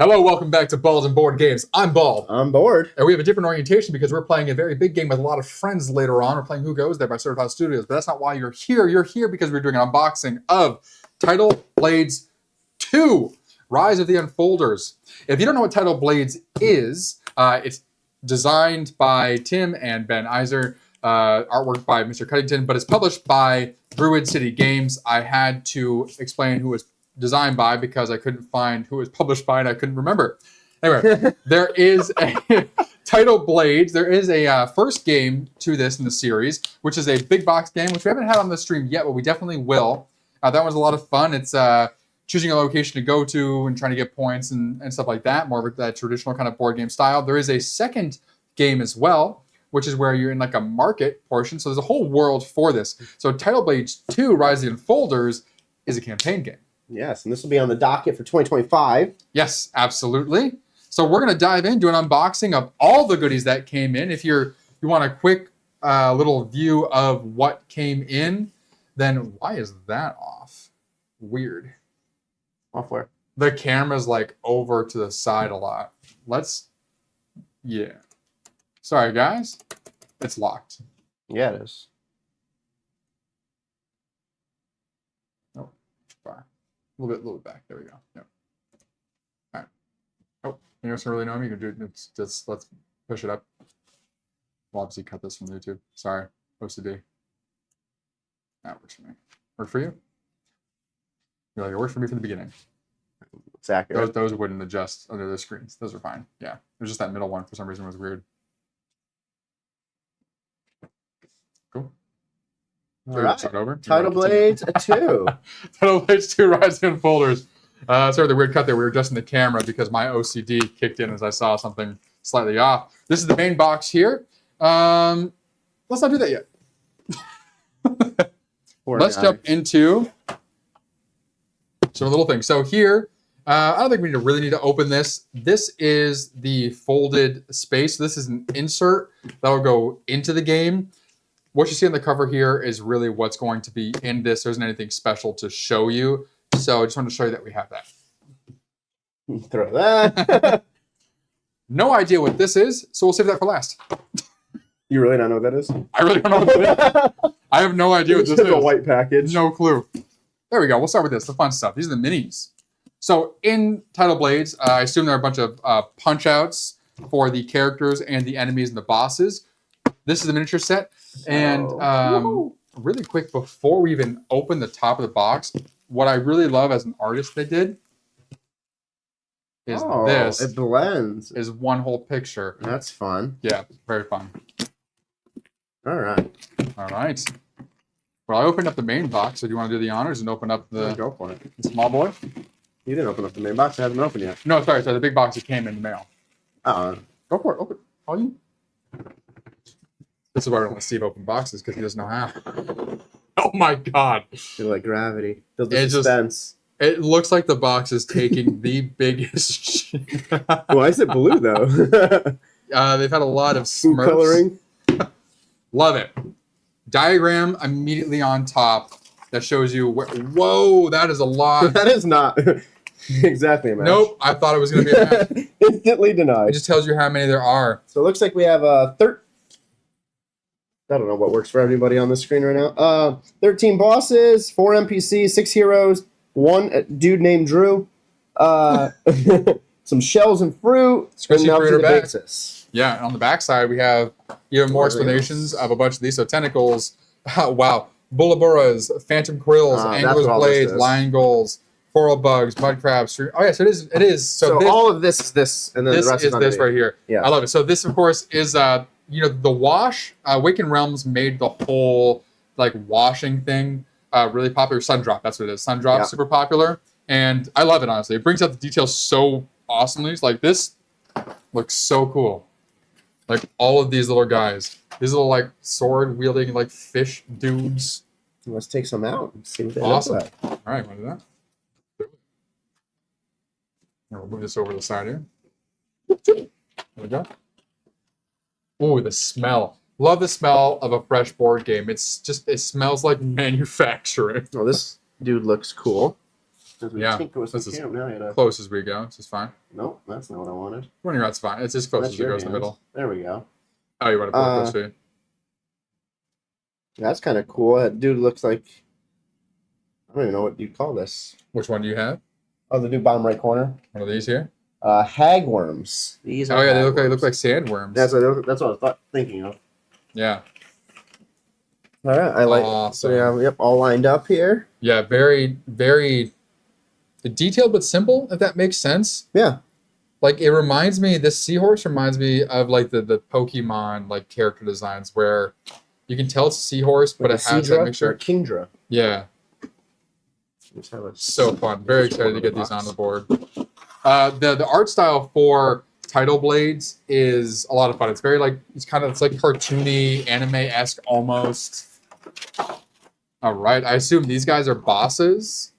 Hello, welcome back to Balls and Board Games. I'm Bald. I'm bored. And we have a different orientation because we're playing a very big game with a lot of friends later on. We're playing Who Goes There by Certified Studios, but that's not why you're here. You're here because we're doing an unboxing of Tidal Blades 2, Rise of the Unfolders. If you don't know what Tidal Blades is, it's designed by Tim and Ben Iser, artwork by Mr. Cuddington, but it's published by Druid City Games. I had to explain who was designed by because I couldn't find who it was published by and I couldn't remember. Anyway, there is a Tidal Blades. There is a first game to this in the series, which is a big box game, which we haven't had on the stream yet, but we definitely will. That was a lot of fun. It's choosing a location to go to and trying to get points and stuff like that, more of that traditional kind of board game style. There is a second game as well, which is where you're in like a market portion. So there's a whole world for this. So Tidal Blades 2, Rise of the Unfolders, is a campaign game. Yes, and this will be on the docket for 2025. Yes, absolutely. So we're going to dive into an unboxing of all the goodies that came in. If you want a quick little view of what came in, then why is that off? Weird. Off where? The camera's like over to the side a lot. Yeah. Sorry, guys. It's locked. Yeah, it is. Oh, far. A little bit back. There we go. Yep. All right. Oh, you guys don't really know me? You can do it. Just let's push it up. We'll obviously cut this from YouTube. Sorry. OCD. That works for me. Work for you? You're like, it worked for me from the beginning. It's accurate. Those wouldn't adjust under the screens. Those are fine. Yeah. It was just that middle one for some reason was weird. Cool. All right. Start over. Tidal Blades 2. Tidal Blades 2, Rise of the Unfolders. Sorry, the weird cut there. We were adjusting the camera because my OCD kicked in as I saw something slightly off. This is the main box here. Let's not do that yet. Let's jump into some little things. So here, I don't think we really need to open this. This is the folded space. This is an insert that will go into the game. What you see on the cover here is really what's going to be in this. There isn't anything special to show you. So I just wanted to show you that we have that. Throw that. No idea what this is, so we'll save that for last. You really don't know what that is? I really don't know what that is. I have no idea what this is. A white package. No clue. There we go. We'll start with this, the fun stuff. These are the minis. So in Tidal Blades, I assume there are a bunch of punch-outs for the characters and the enemies and the bosses. This is the miniature set. And really quick, before we even open the top of the box, what I really love as an artist they did is this. It blends. Is one whole picture. That's fun. Yeah, very fun. All right. All right. Well, I opened up the main box, so do you want to do the honors and open up the Go for it. small boy? You didn't open up the main box. It hasn't opened yet. No, sorry, the big box that came in the mail. Go for it. Open. All you? This is why I don't let Steve open boxes, because he doesn't know how. Oh my god. Feel like gravity. Feel the suspense. It looks like the box is taking the biggest shit. Why is it blue, though? They've had a lot of Food Smurfs. coloring. Love it. Diagram immediately on top that shows you where. Whoa, that is a lot. That is not exactly a match. Nope, I thought it was going to be a match. Instantly denied. It just tells you how many there are. So it looks like we have I don't know what works for everybody on the screen right now. 13 bosses, 4 NPCs, 6 heroes, 1 dude named Drew, some shells and fruit, Especially and now for to your the back. basis. Yeah, and on the back side, we have even more explanations of a bunch of these. So tentacles, wow, bullaburas, phantom quills, angler's blades, lion gulls, coral bugs, mud crabs. Oh yeah, so it is. So all of this is this, and then this the rest is this right here. Yeah, I love it. So this, of course, is the wash. Awakened Realms made the whole like washing thing really popular. Sundrop, that's what it is. Sundrop, super popular, and I love it honestly. It brings out the details so awesomely. It's like this looks so cool. Like all of these little guys, these little like sword wielding like fish dudes. Let's take some out and see what they Awesome. look like. All right, want to do that? We'll move this over to the side here. There we go. Ooh, the smell. Love the smell of a fresh board game. It smells like manufacturing. Oh, this dude looks cool. As we Yeah, tinker with some this is camp, now I gotta... close as we go. This is fine. Nope, that's not what I wanted. 20 rounds fine. It's as close That's as it your goes in the hands. middle. There we go. Oh, you want to put it close to you? That's kind of cool. That dude looks like... I don't even know what you'd call this. Which one do you have? Oh, the dude bottom right corner. One of these here? Hagworms. These are Oh yeah, they hagworms. look like sandworms. That's what I was thinking of. Yeah. All right, I like. Awesome. So yeah, yep, all lined up here. Yeah, very, very detailed but simple, if that makes sense. Yeah. Like it reminds me, this seahorse reminds me of like the Pokemon like character designs where you can tell it's a seahorse, but Like it has that mixture. or Kingdra. Yeah. So fun. Very excited to get these on the board. The art style for Tidal Blades is a lot of fun. It's very like it's like cartoony, anime-esque almost. All right, I assume these guys are bosses.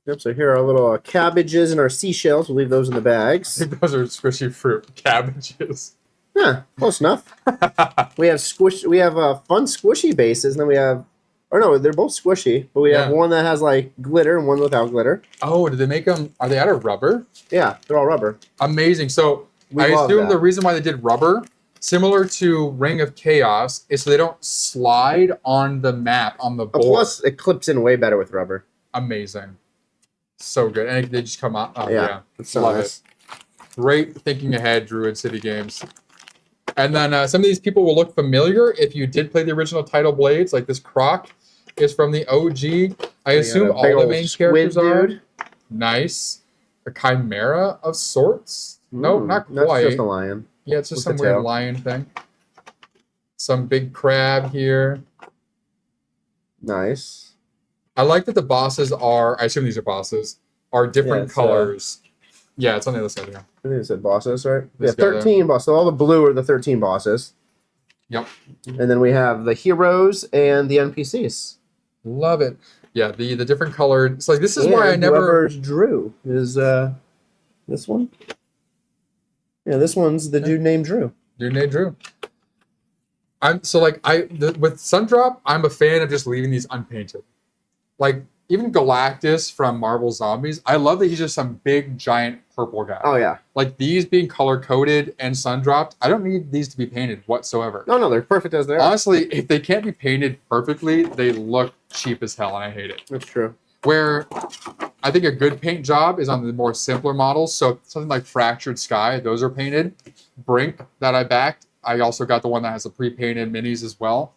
Yep. So here are our little cabbages and our seashells. We'll leave those in the I bags. think those are squishy fruit cabbages. Yeah, close enough. We have fun squishy bases, and then we have, or no, they're both squishy, but we have one that has like glitter and one without glitter. Oh, did they make them? Are they out of rubber? Yeah, they're all rubber. Amazing. So We I love assume that. the reason why they did rubber, similar to Ring of Chaos, is so they don't slide on the map on the board. Plus, it clips in way better with rubber. Amazing. So good. And they just come out. Oh, yeah. It's so Love nice. it. Great thinking ahead, Druid City Games. And then some of these people will look familiar if you did play the original Tidal Blades. Like this Croc is from the OG. I assume all the main characters are. Nice. A chimera of sorts. No, not quite. That's just a lion. Yeah, it's just With some the weird tail. lion thing. Some big crab here. Nice. I like that the bosses are, I assume these are bosses, are different it's, colors. Yeah, it's on the other side here. I think it said bosses, right? This Yeah, guy there. 13 bosses. So all the blue are the 13 bosses. Yep. And then we have the heroes and the NPCs. Love it. Yeah, the different colored. It's like, this is and why I never. whoever's Drew is this one. Yeah, this one's the dude named Drew. Dude named Drew. With Sundrop, I'm a fan of just leaving these unpainted. Like, even Galactus from Marvel Zombies, I love that he's just some big, giant purple guy. Oh, yeah. Like, these being color-coded and sun-dropped, I don't need these to be painted whatsoever. No, they're perfect as they are. Honestly, if they can't be painted perfectly, they look cheap as hell, and I hate it. That's true. Where I think a good paint job is on the more simpler models. So something like Fractured Sky, those are painted. Brink, that I backed, I also got the one that has the pre-painted minis as well.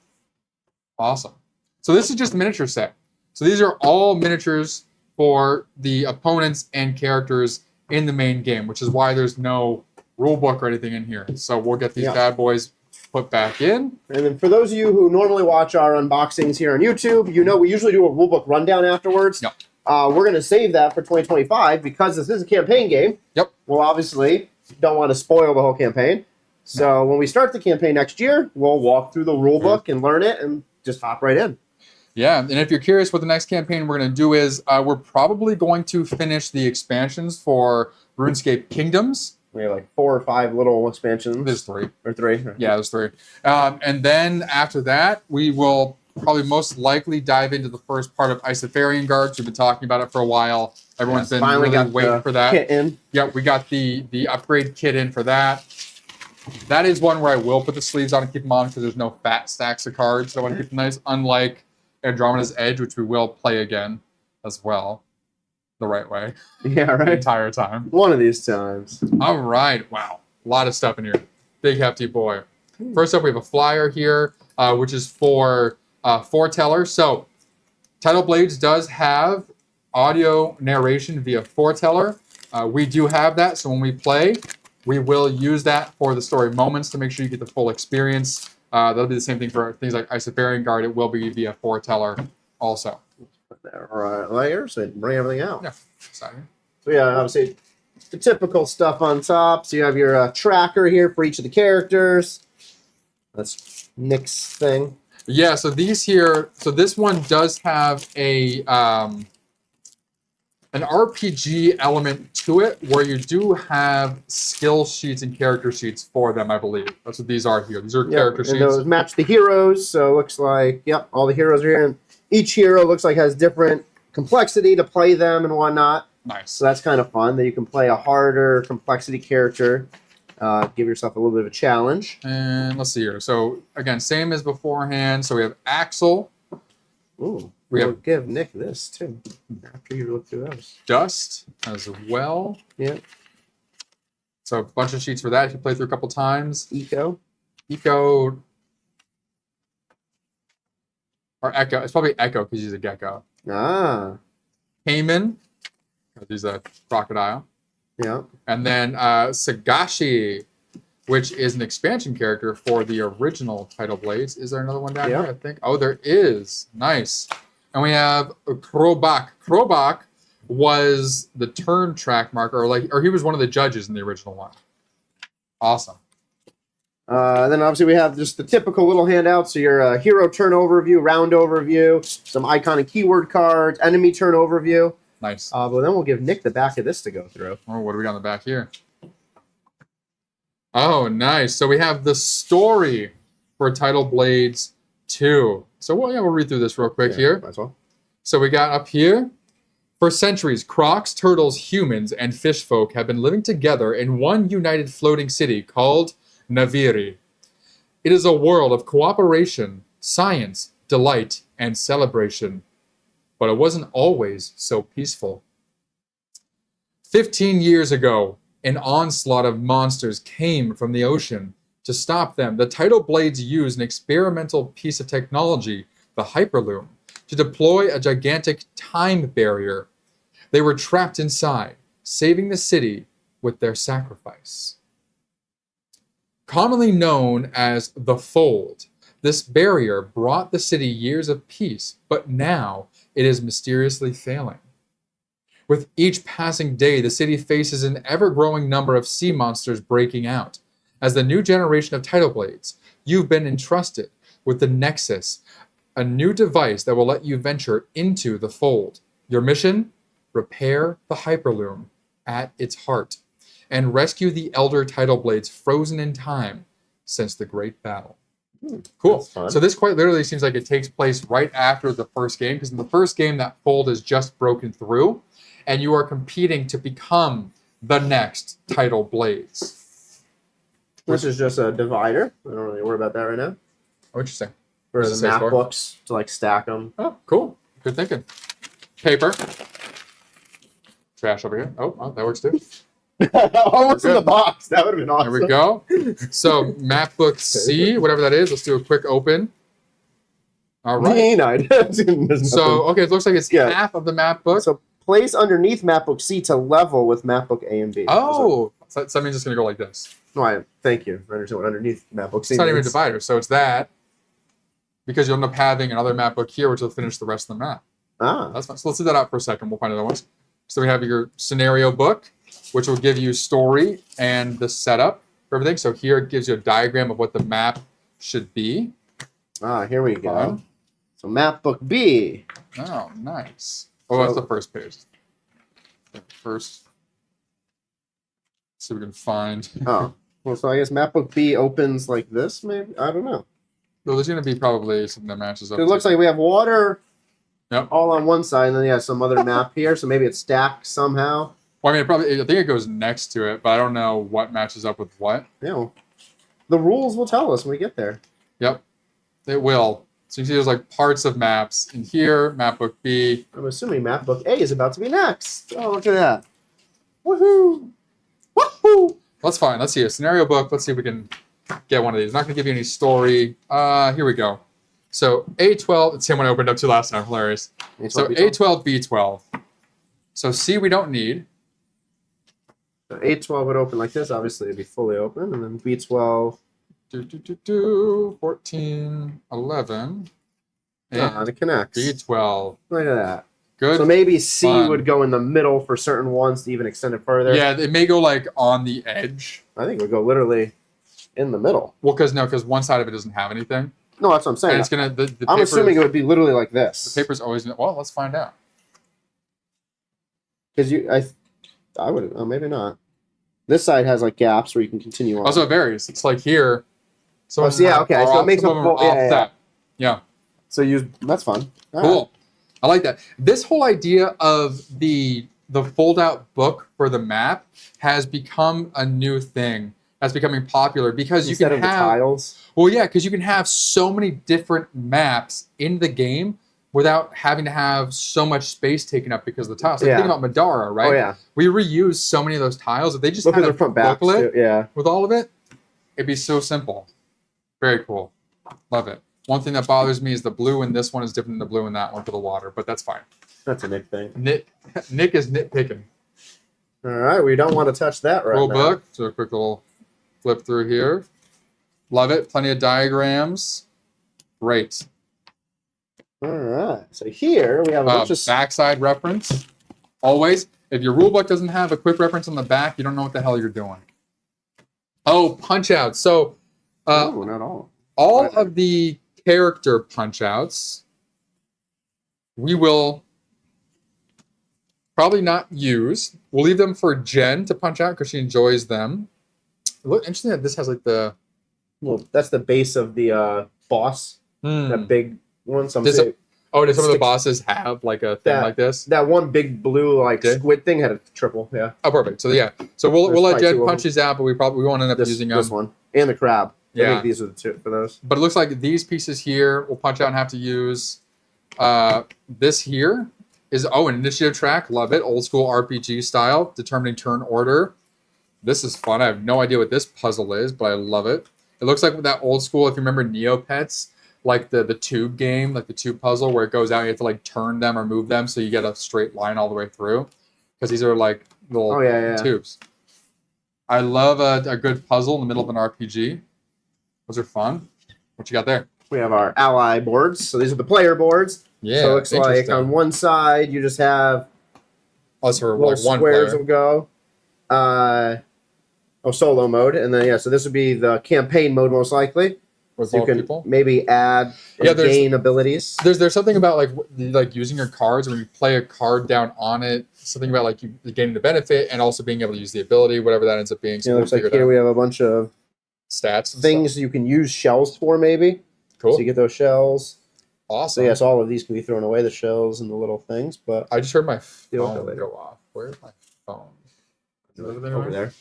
Awesome. So this is just a miniature set. So these are all miniatures for the opponents and characters in the main game, which is why there's no rule book or anything in here. So we'll get these bad boys put back in. And then for those of you who normally watch our unboxings here on YouTube, you know we usually do a rulebook rundown afterwards. Yep. We're going to save that for 2025 because this is a campaign game. Yep. We'll obviously don't want to spoil the whole campaign. So when we start the campaign next year, we'll walk through the rulebook and learn it and just hop right in. Yeah, and if you're curious what the next campaign we're going to do is, we're probably going to finish the expansions for RuneScape Kingdoms. We have like 4 or 5 little expansions. There's 3. Or 3. Yeah, there's 3. And then after that, we will probably most likely dive into the first part of Isofarian Guards. We've been talking about it for a while. Everyone's been finally really got waiting the for that. kit in. Yeah, we got the upgrade kit in for that. That is one where I will put the sleeves on and keep them on because there's no fat stacks of cards. So I want to keep them nice, unlike Andromeda's Edge, which we will play again as well. The right way. Yeah, The right. entire time. One of these times. All right. Wow. A lot of stuff in here. Big hefty boy. First up, we have a flyer here, which is for Foreteller. So Tidal Blades does have audio narration via Foreteller. We do have that. So when we play, we will use that for the story moments to make sure you get the full experience. That'll be the same thing for things like Isofarian Guard. It will be via Foreteller also. Put that right layer so it can bring everything out. Yeah. Exciting. So yeah, obviously the typical stuff on top. So you have your tracker here for each of the characters. That's Nick's thing. Yeah, so these here, so this one does have a an RPG element to it where you do have skill sheets and character sheets for them, I believe. That's what these are here. These are character and sheets. those match the heroes. So it looks like, all the heroes are here. And each hero looks like has different complexity to play them and whatnot. Nice. So that's kind of fun that you can play a harder complexity character. Give yourself a little bit of a challenge. And let's see here. So again, same as beforehand. So we have Axel. Ooh, We'll give Nick this too after you look through those. Dust as well. Yeah. So a bunch of sheets for that if you play through a couple times. Eco. Or Echo. It's probably Echo because he's a gecko. Ah. Cayman because he's a crocodile. Yeah. And then Sagashi, which is an expansion character for the original Tidal Blades. Is there another one down here, I think? Oh, there is. Nice. And we have Krobak. Krobak was the turn track marker, or he was one of the judges in the original one. Awesome. Then obviously we have just the typical little handouts. So your hero turn overview, round overview, some icon and keyword cards, enemy turn overview. Nice. But then we'll give Nick the back of this to go through. Oh, what do we got on the back here? Oh, nice. So we have the story for Tidal Blades 2. So we'll read through this real quick here. Might as well. So we got up here. For centuries, crocs, turtles, humans, and fish folk have been living together in one united floating city called Naviri. It is a world of cooperation, science, delight, and celebration. But it wasn't always so peaceful. 15 years ago, an onslaught of monsters came from the ocean. To stop them, the Tidal Blades used an experimental piece of technology, the Hyperloom, to deploy a gigantic time barrier. They were trapped inside, saving the city with their sacrifice. Commonly known as the Fold, this barrier brought the city years of peace, but now it is mysteriously failing. With each passing day, the city faces an ever-growing number of sea monsters breaking out. As the new generation of Tidal Blades, you've been entrusted with the Nexus, a new device that will let you venture into the Fold. Your mission? Repair the Hyperloom at its heart and rescue the Elder Tidal Blades frozen in time since the Great Battle. Cool. So this quite literally seems like it takes place right after the first game, because in the first game, that Fold is just broken through, and you are competing to become the next Tidal Blades. This is just a divider. I don't really worry about that right now. Oh, interesting. For the map books to like stack them. Oh, cool. Good thinking. Paper. Trash over here. Oh, that works too. Almost in the box. That would have been awesome. There we go. So map book C, whatever that is. Let's do a quick open. All right. So, okay, it looks like it's half of the map book. So place underneath map book C to level with map book A and B. Oh, so that means it's going to go like this. No, thank you for understanding what underneath map book C It's not means. even a divider, so it's that. Because you'll end up having another map book here, which will finish the rest of the map. Ah. That's fine. So let's do that out for a second. We'll find other ones. So we have your scenario book, which will give you story and the setup for everything. So here it gives you a diagram of what the map should be. Ah, here we go. So map book B. Oh, nice. Oh, that's the first page. First. See if we can find. Oh. Well, so I guess map book B opens like this, maybe? I don't know. Well, there's going to be probably something that matches up. It looks like we have water Yep. all on one side, and then you have some other map here, so maybe it's stacked somehow. Well, I think it goes next to it, but I don't know what matches up with what. Yeah. Well, the rules will tell us when we get there. Yep. It will. So you see there's like parts of maps in here, map book B. I'm assuming map book A is about to be next. Oh, look at that. Woohoo! Woohoo! That's fine. Let's see a scenario book. Let's see if we can get one of these. I'm not going to give you any story. Here we go. So A12, it's the same one I opened up to last time. Hilarious. So A12, B12. So C we don't need. So A12 would open like this. Obviously, it'd be fully open. And then B12. 14, 11. And it connects. B12. Look at that. Good. So maybe C would go in the middle for certain ones to even extend it further. Yeah, it may go like on the edge. I think it would go literally in the middle. Well, because one side of it doesn't have anything. No, that's what I'm saying. And it's gonna. The I'm assuming it would be literally like this. The paper's always. Well, let's find out. Because I would. Oh, maybe not. This side has like gaps where you can continue on. Also, it varies. It's like here. So yeah, okay. So it makes them a full. Yeah. So that's fun. Cool. I like that. This whole idea of the fold-out book for the map has become a new thing. That's becoming popular because you Instead can of the have tiles. well, yeah, because you can have so many different maps in the game without having to have so much space taken up because of the tiles. Like think about Madara, right? Oh yeah. We reuse so many of those tiles. If they just Look had at a the front backs booklet too. Yeah. with all of it, it'd be so simple. Very cool. Love it. One thing that bothers me is the blue in this one is different than the blue in that one for the water, but that's fine. That's a Nick thing. Nick is nitpicking. All right, we don't want to touch that right Rule now. book. So a quick little flip through here. Love it. Plenty of diagrams. Great. All right. So here we have a bunch of backside reference. Always, if your rule book doesn't have a quick reference on the back, you don't know what the hell you're doing. Oh, punch outs. So, oh, not all. All of the character punch outs, we will probably not use. We'll leave them for Jen to punch out because she enjoys them. Look, interesting that this has like the. Well, that's the base of the boss. That big one. Does some of the bosses have like a thing like this? That one big blue like squid thing had a triple. Yeah. Oh, perfect. So yeah. So we'll let Jen punch these out, but we won't end up using them. This one and the crab. Yeah. I think these are the two for those. But it looks like these pieces here we'll punch out and have to use. This here is an initiative track. Love it. Old school RPG style, determining turn order. This is fun. I have no idea what this puzzle is, but I love it. It looks like that old school, if you remember Neopets, like the tube game, like the tube puzzle where it goes out and you have to like turn them or move them so you get a straight line all the way through. Because these are like little tubes. I love a good puzzle in the middle of an RPG. Those are fun. What you got there? We have our ally boards. So these are the player boards. Yeah. So it looks like on one side you just have for little like one squares player. will go. Solo mode, and then so this would be the campaign mode most likely. With so you can people? maybe add and gain abilities. There's something about like using your cards when you play a card down on it. Something about like you gaining the benefit and also being able to use the ability, whatever that ends up being. So looks like here we have a bunch of stats, things you can use shells for maybe. Cool. So you get those shells. Awesome. So yes, all of these can be thrown away, the shells and the little things. But I just heard my phone go off. Where's my phone? Is it over there.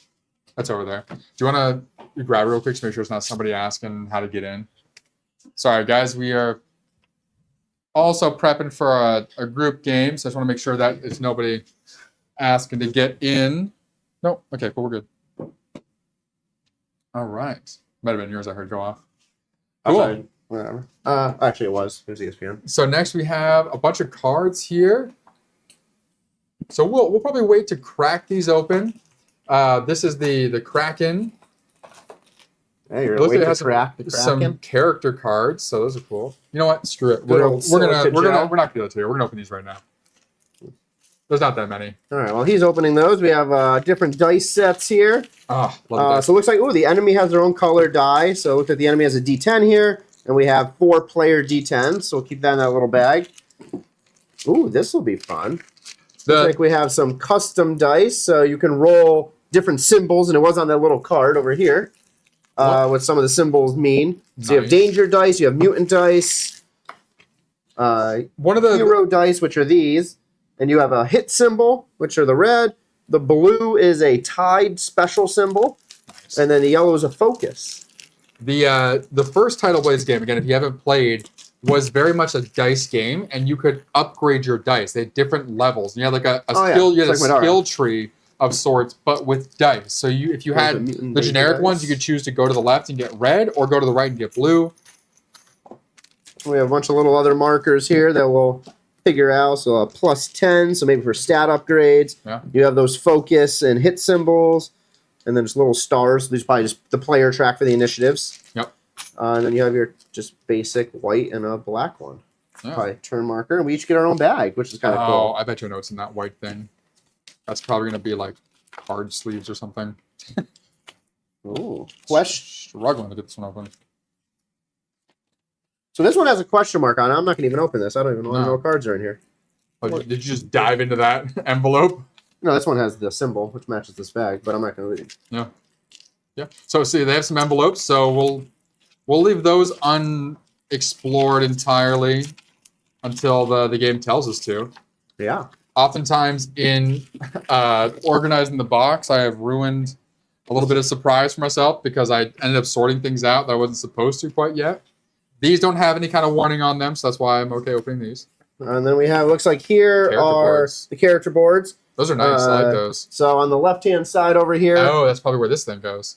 That's over there. Do you want to grab it real quick to make sure it's not somebody asking how to get in? Sorry, guys. We are also prepping for a group game, so I just want to make sure that it's nobody asking to get in. No. Okay, but we're good. All right. Might have been yours I heard go off. Cool. Whatever. Actually, it was. It was ESPN. So next we have a bunch of cards here. So we'll probably wait to crack these open. This is the Kraken. Hey, you're waiting to crack the Kraken? Some character cards, so those are cool. You know what? Screw it. We're not gonna do that today. We're gonna open these right now. There's not that many. All right. Well, he's opening those. We have different dice sets here. Oh, love so it looks like the enemy has their own colored die. So it looks like the enemy has a D10 here, and we have 4-player D10s. So we'll keep that in that little bag. Ooh, this will be fun. Looks like we have some custom dice, so you can roll different symbols, and it was on that little card over here. What some of the symbols mean. So you have danger dice, you have mutant dice, one of the hero dice, which are these, and you have a hit symbol, which are the red. The blue is a tide special symbol, and then the yellow is a focus. The first Tidal Blades game, again, if you haven't played, was very much a dice game, and you could upgrade your dice. They had different levels. You had like a skill tree of sorts, but with dice. So if you had the generic ones, you could choose to go to the left and get red, or go to the right and get blue. We have a bunch of little other markers here that we'll figure out. So a +10, so maybe for stat upgrades. Yeah. You have those focus and hit symbols, and then just little stars. These are probably just the player track for the initiatives. Yep. And then you have your just basic white and a black one. Yeah. Probably turn marker, and we each get our own bag, which is kind of cool. Oh, I bet you know it's in that white thing. That's probably going to be like card sleeves or something. Ooh. Struggling to get this one open. So this one has a question mark on it. I'm not going to even open this. I don't even know what cards are in here. Oh, did you just dive into that envelope? No, this one has the symbol, which matches this bag, but I'm not going to read it. Yeah. Yeah. So see, they have some envelopes, so we'll leave those unexplored entirely. until the game tells us to. Yeah. Oftentimes in organizing the box, I have ruined a little bit of surprise for myself because I ended up sorting things out that I wasn't supposed to quite yet. These don't have any kind of warning on them, so that's why I'm okay opening these. And then we have, looks like here are the character boards. Those are nice. I like those. So on the left-hand side over here. Oh, that's probably where this thing goes.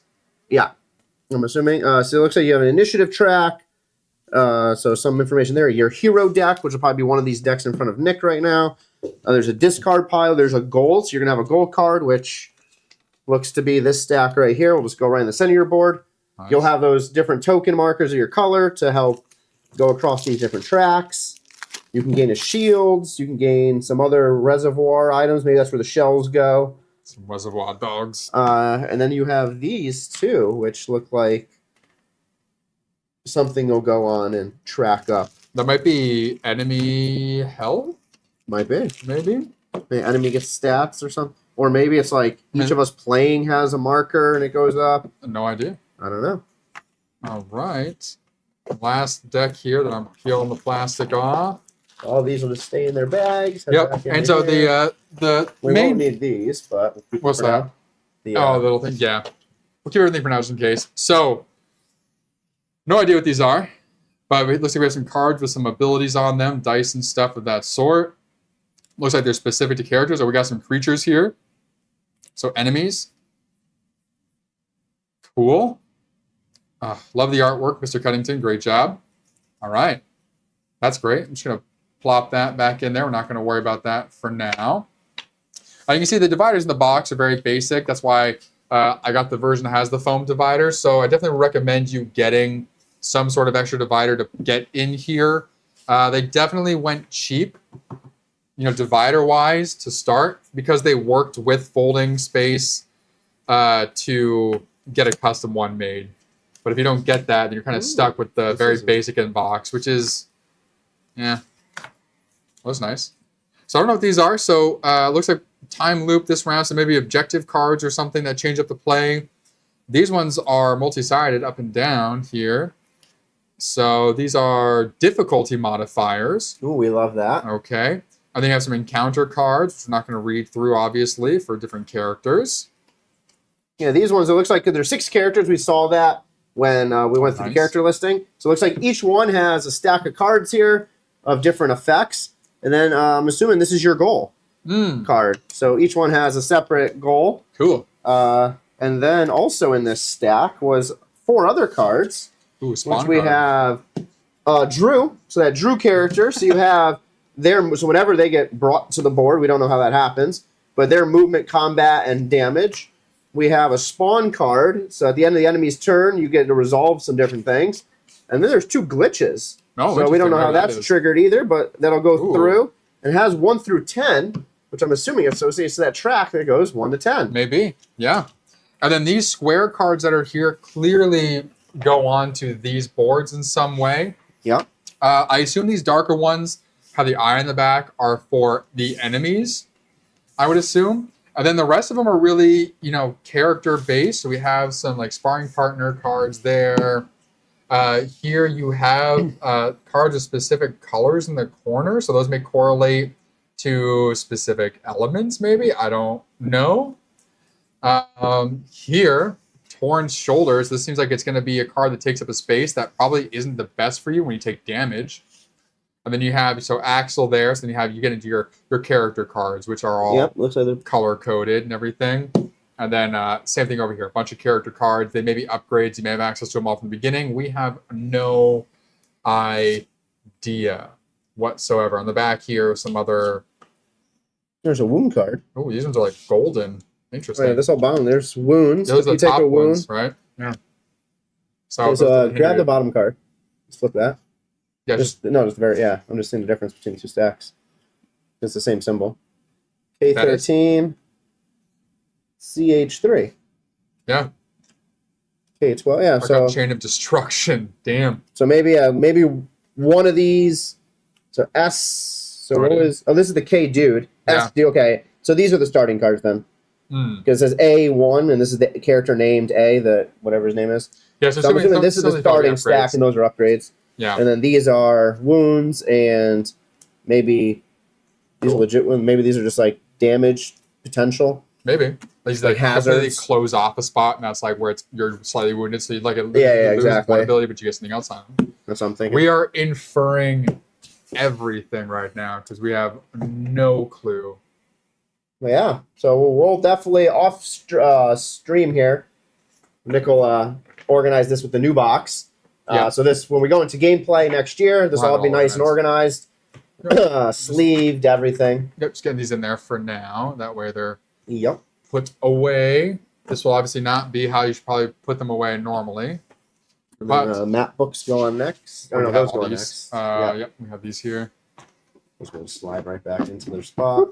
Yeah, I'm assuming. So it looks like you have an initiative track. So some information there. Your hero deck, which will probably be one of these decks in front of Nick right now. There's a discard pile. There's a gold. So you're going to have a gold card, which looks to be this stack right here. We'll just go right in the center of your board. Nice. You'll have those different token markers of your color to help go across these different tracks. You can gain a shields. You can gain some other reservoir items. Maybe that's where the shells go. Some reservoir dogs. And then you have these too, which look like something will go on and track up. That might be enemy health? Might be. Maybe. The enemy gets stats or something. Or maybe it's like each of us playing has a marker and it goes up. No idea. I don't know. All right. Last deck here that I'm peeling the plastic off. All these will just stay in their bags. Yep. And so the we won't need these, but what's that? The little thing. Yeah. We'll keep everything for now just in case. So no idea what these are, but it looks like we have some cards with some abilities on them, dice and stuff of that sort. Looks like they're specific to characters. So we got some creatures here. So enemies. Cool. Love the artwork, Mr. Cuddington. Great job. All right. That's great. I'm just going to plop that back in there. We're not going to worry about that for now. You can see the dividers in the box are very basic. That's why I got the version that has the foam divider. So I definitely recommend you getting some sort of extra divider to get in here. They definitely went cheap, divider-wise to start because they worked with folding space to get a custom one made. But if you don't get that, then you're kind of stuck with the very basic in box, which is, yeah, that's nice. So I don't know what these are. So looks like time loop this round, so maybe objective cards or something that change up the play. These ones are multi-sided up and down here. So these are difficulty modifiers. Ooh, we love that. Okay. And then you have some encounter cards, which we're not going to read through, obviously, for different characters. Yeah, these ones, it looks like there's 6 characters. We saw that when we went through the character listing. So it looks like each one has a stack of cards here of different effects. And then I'm assuming this is your goal card. So each one has a separate goal. Cool. And then also in this stack was 4 other cards. Ooh, spawn which we have Drew. So that Drew character. So you have so whenever they get brought to the board, we don't know how that happens, but their movement, combat, and damage. We have a spawn card. So at the end of the enemy's turn, you get to resolve some different things. And then there's 2 glitches. Oh, so we don't know how that's triggered either, but that'll go through. And it has 1 through 10, which I'm assuming associates to that track that goes 1 to 10. Maybe, yeah. And then these square cards that are here clearly go on to these boards in some way. Yeah. I assume these darker ones have the eye in the back are for the enemies, I would assume. And then the rest of them are really, character based. So we have some like sparring partner cards there. Here you have cards with specific colors in the corner. So those may correlate to specific elements, maybe. I don't know. Here, Torn Shoulders. This seems like it's going to be a card that takes up a space that probably isn't the best for you when you take damage. And then you have, Axel there. So then you get into your character cards, which are all looks like color-coded and everything. And then same thing over here. A bunch of character cards. They may be upgrades. You may have access to them all from the beginning. We have no idea whatsoever. On the back here, some other... There's a wound card. Oh, these ones are like golden. Interesting. Right, this all bottom. There's wounds. Those if are you the take top a wound, ones, right? Yeah. So grab the bottom card. Just flip that. Yeah. Just the very. Yeah, I'm just seeing the difference between the 2 stacks. It's the same symbol. K13. CH3. Yeah. K12. Yeah. So chain of destruction. Damn. So maybe one of these. So S. So what was? Oh, this is the K dude. Yeah. S. Okay. So these are the starting cards then. Because it says A1, and this is the character named A, whatever his name is. Yeah, so I'm assuming this is the starting stack, and those are upgrades. Yeah. And then these are wounds and maybe these are legit ones. Maybe these are just like damage potential. Maybe these like hazards. They close off a spot, and that's like where you're slightly wounded, so you like you lose exactly. one ability, but you get something else on it. That's what I'm thinking. We are inferring everything right now because we have no clue. Yeah, so we'll definitely off stream here. Nick will organize this with the new box. So this, when we go into gameplay next year, this will all be nice and organized, sleeved, everything. Yep, just getting these in there for now. That way they're put away. This will obviously not be how you should probably put them away normally. And then, map books go on next. Oh, no, those go on next. Yep, we have these here. Those will slide right back into their spot.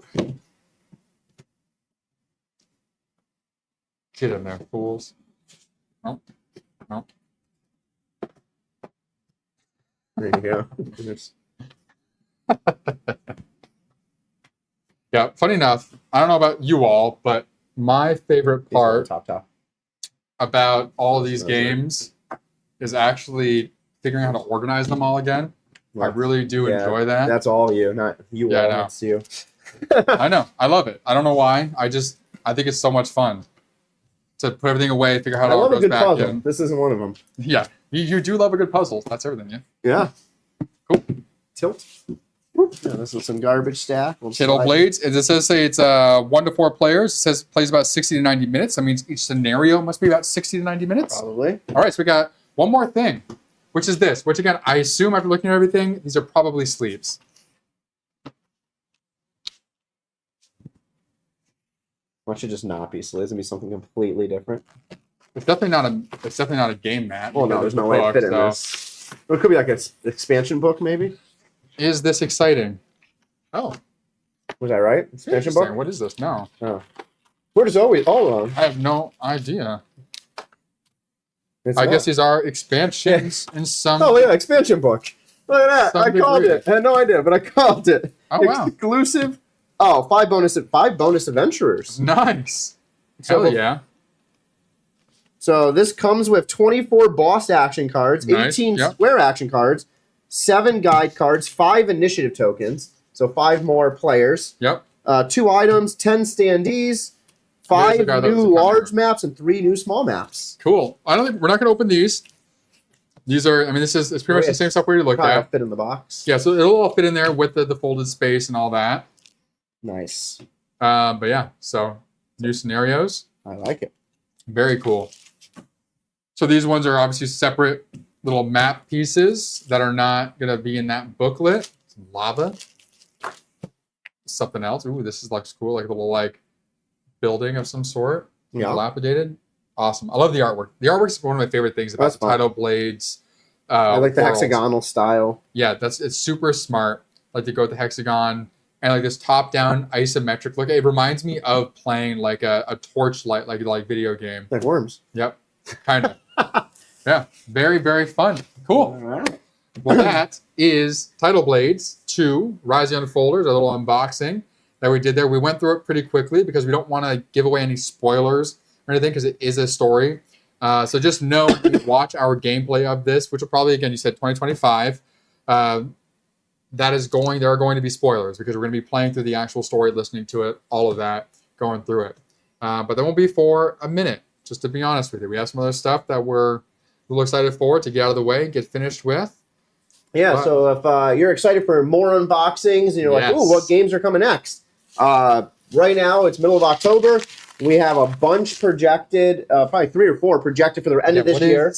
Get in there, fools. Nope. Nope. There you go. Yeah, funny enough, I don't know about you all, but my favorite part about all these games is actually figuring out how to organize them all again. I really do enjoy that. That's all you, not you all. That's you. I know. I love it. I don't know why. I think it's so much fun to put everything away, figure out how it all goes back puzzle. in. This isn't one of them. Yeah. You do love a good puzzle. That's everything, yeah. Cool. Tilt. Yeah, this is some garbage stack. Tidal Blades. It says it's 1 to 4 players. It says plays about 60 to 90 minutes. That means each scenario must be about 60 to 90 minutes. Probably. All right, so we got one more thing, which is this. Which again, I assume after looking at everything, these are probably sleeves. Why should just not be sleeves and be something completely different? It's definitely not a game mat. Well, no, there's no way to fit in this. It could be like an expansion book, maybe. Is this exciting? Oh. Was that right? Expansion book? What is this? No. Oh. Where does always all on? I have no idea. I guess these are expansions in some. Oh yeah, expansion book. Look at that! I called it. I had no idea, but I called it. Oh wow! Exclusive. Oh, 5 bonus adventurers. Nice. So, hell yeah. So this comes with 24 boss action cards, 18 square action cards, 7 guide cards, 5 initiative tokens. So 5 more players. Yep. 2 items, 10 standees, 5 new large maps, and 3 new small maps. Cool. I don't think we're not going to open these. These are. I mean, it's pretty much the same stuff we already looked at. Fit in the box. Yeah. So it'll all fit in there with the folded space and all that. Nice. But yeah. So new scenarios. I like it. Very cool. So these ones are obviously separate little map pieces that are not going to be in that booklet. Some lava. Something else. Ooh, this looks cool. Like a little building of some sort. Yeah. Dilapidated. Awesome. I love the artwork. The artwork is one of my favorite things about the Tidal Blades. I like the hexagonal style. Yeah, it's super smart. I like to go with the hexagon and like this top-down isometric look. It reminds me of playing like a torchlight like video game. Like Worms. Yep. Kind of. Yeah. Very, very fun. Cool. All right. Well, that is Tidal Blades 2 Rising Unfolders, a little unboxing that we did there. We went through it pretty quickly because we don't want to give away any spoilers or anything because it is a story. So just know, watch our gameplay of this, which will probably, again, you said 2025. There are going to be spoilers because we're going to be playing through the actual story, listening to it, all of that, going through it. But that won't be for a minute, just to be honest with you. We have some other stuff that we're a little excited for to get out of the way, get finished with. Yeah, so if you're excited for more unboxings and you're like, ooh, what games are coming next? Right now, it's middle of October. We have a bunch projected, probably 3 or 4 projected for the end of this year.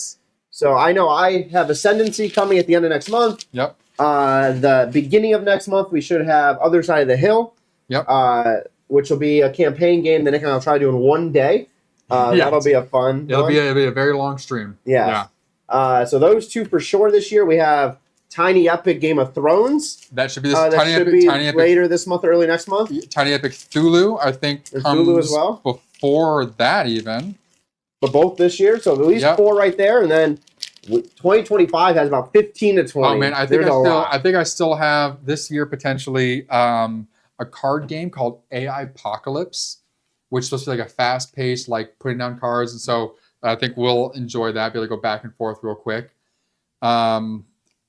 So I know I have Ascendancy coming at the end of next month. Yep. The beginning of next month, we should have Other Side of the Hill. Yep. Which will be a campaign game that Nick and I'll try to do in one day. That'll be a fun. It'll be a very long stream. Yeah. So those 2 for sure this year. We have Tiny Epic Game of Thrones. That should be this Tiny Epic later this month, early next month. Tiny Epic Cthulhu, I think, comes Cthulhu as well. Before that even. But both this year, so at least 4 right there, and then 2025 has about 15 to 20. Oh man, I think I still have this year potentially a card game called AI Apocalypse, which is supposed to be like a fast-paced, like putting down cards, and so I think we'll enjoy that. Be able to go back and forth real quick.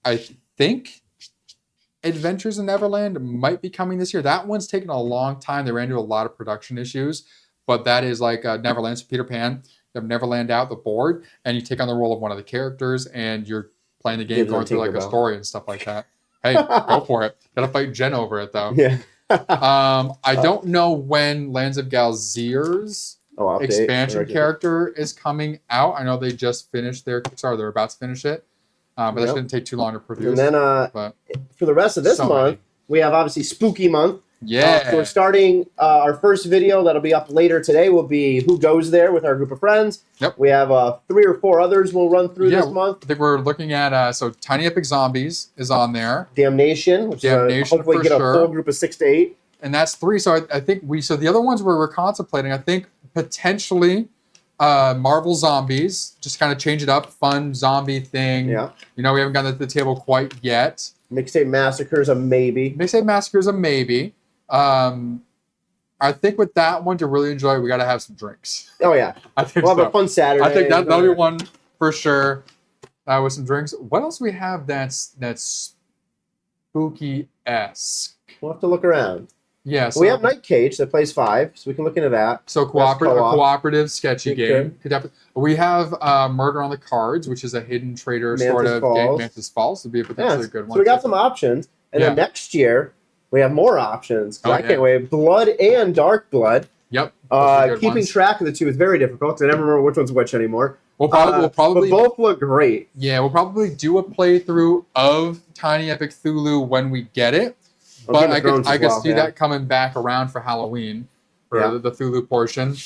I think Adventures in Neverland might be coming this year. That one's taken a long time. They ran into a lot of production issues, but that is like Neverland. So Peter Pan, you have Neverland out the board, and you take on the role of one of the characters, and you're playing the game, going through like a story and stuff like that. Hey, go for it. Gotta fight Jen over it though. Yeah. I don't know when Lands of Galzier's expansion character is coming out. I know they just finished their Kickstarter. They're about to finish it. But that shouldn't take too long to produce. And then for the rest of this month, we have obviously Spooky Month. Yeah. So we're starting our first video that'll be up later today will be Who Goes There with our group of friends. Yep. We have 3 or 4 others we'll run through this month. I think we're looking at, so Tiny Epic Zombies is on there. Damnation, which is hopefully get a full group of 6 to 8. And that's 3. So I think so the other ones we're contemplating, I think potentially Marvel Zombies, just kind of change it up, fun zombie thing. Yeah. We haven't gotten to the table quite yet. Mixtape Massacre's a maybe. Mixtape Massacre's a maybe. I think with that one to really enjoy, we got to have some drinks. Oh yeah, I think we'll have a fun Saturday. I think that'll be one for sure. With some drinks. What else do we have that's spooky-esque? We'll have to look around. Yeah, so we have Night Cage that plays 5, so we can look into that. So cooperative sketchy game. We have Murder on the Cards, which is a hidden trader sort of game. Mantis Falls would be a potentially good one. So we got some options, and then next year we have more options. I can't wait. Blood and Dark Blood. Yep. Keeping track of the two is very difficult because I never remember which one's which anymore. We'll probably but both look great. Yeah, we'll probably do a playthrough of Tiny Epic Cthulhu when we get it. But I could see that coming back around for Halloween for the Cthulhu portion.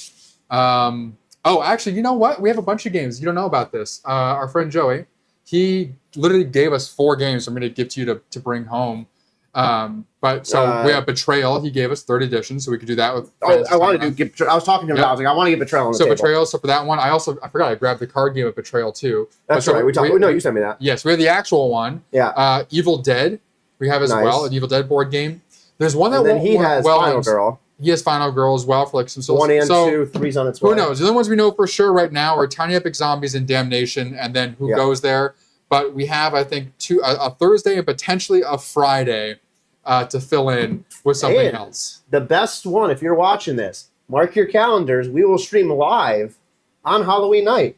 Actually, you know what? We have a bunch of games. You don't know about this. Our friend Joey, he literally gave us 4 games I'm going to give to you to bring home. We have Betrayal. He gave us 3rd edition, so we could do that with. I wanted to get. I was talking to him. I was like, I want to get Betrayal on the table. Betrayal. So for that one, I forgot I grabbed the card game of Betrayal too. That's right. No, you sent me that. Yes, we have the actual one. Yeah. Evil Dead. We have as well an Evil Dead board game. There's one that he has Final Girl. He has Final Girl as well for like some 1 and 2, 3's on its way. Who knows? The only ones we know for sure right now are Tiny Epic Zombies and Damnation, and then Who Goes There. But we have, I think, a Thursday and potentially a Friday to fill in with something else. The best one, if you're watching this, mark your calendars. We will stream live on Halloween night,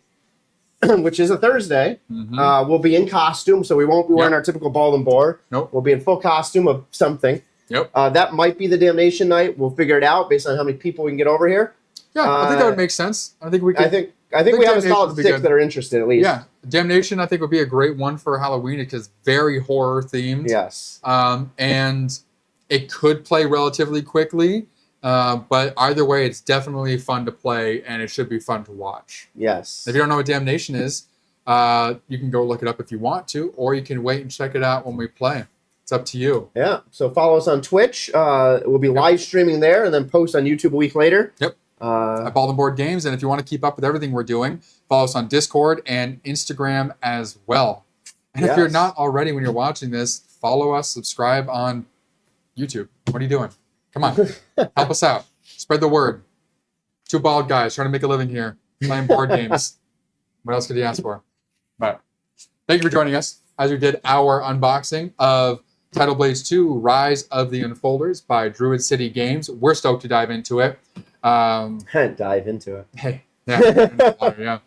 which is a Thursday. Mm-hmm. We'll be in costume, so we won't be wearing our typical ball and board. Nope. We'll be in full costume of something. Yep. That might be the Damnation night. We'll figure it out based on how many people we can get over here. Yeah, I think that would make sense. I think we could. I think we have a solid 6 that are interested at least. Yeah, Damnation I think would be a great one for Halloween because very horror themed. Yes. And it could play relatively quickly, but either way, it's definitely fun to play and it should be fun to watch. Yes. If you don't know what Damnation is, you can go look it up if you want to, or you can wait and check it out when we play. It's up to you. Yeah. So follow us on Twitch. We'll be live streaming there and then post on YouTube a week later. Yep. At Ball and Board Games. And if you want to keep up with everything we're doing, follow us on Discord and Instagram as well. And if you're not already when you're watching this, follow us, subscribe on YouTube. What are you doing? Come on. Help us out. Spread the word. 2 bald guys trying to make a living here playing board games. What else could you ask for? But thank you for joining us as we did our unboxing of Tidal Blades 2 Rise of the Unfolders by Druid City Games. We're stoked to dive into it. Dive into it. Hey. Yeah.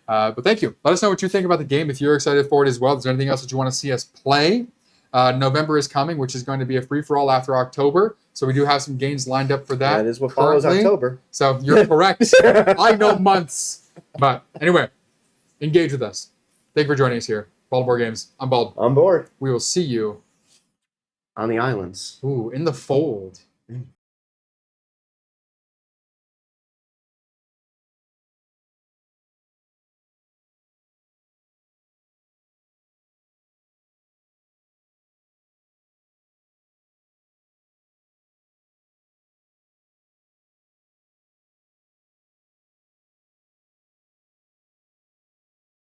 But thank you. Let us know what you think about the game if you're excited for it as well. Is there anything else that you want to see us play? November is coming, which is going to be a free-for-all after October. So we do have some games lined up for that. That is what follows October. So you're correct. I know months. But anyway, engage with us. Thank you for joining us here. Bald Board Games. I'm Bald. On board. We will see you on the islands. Ooh, in the fold.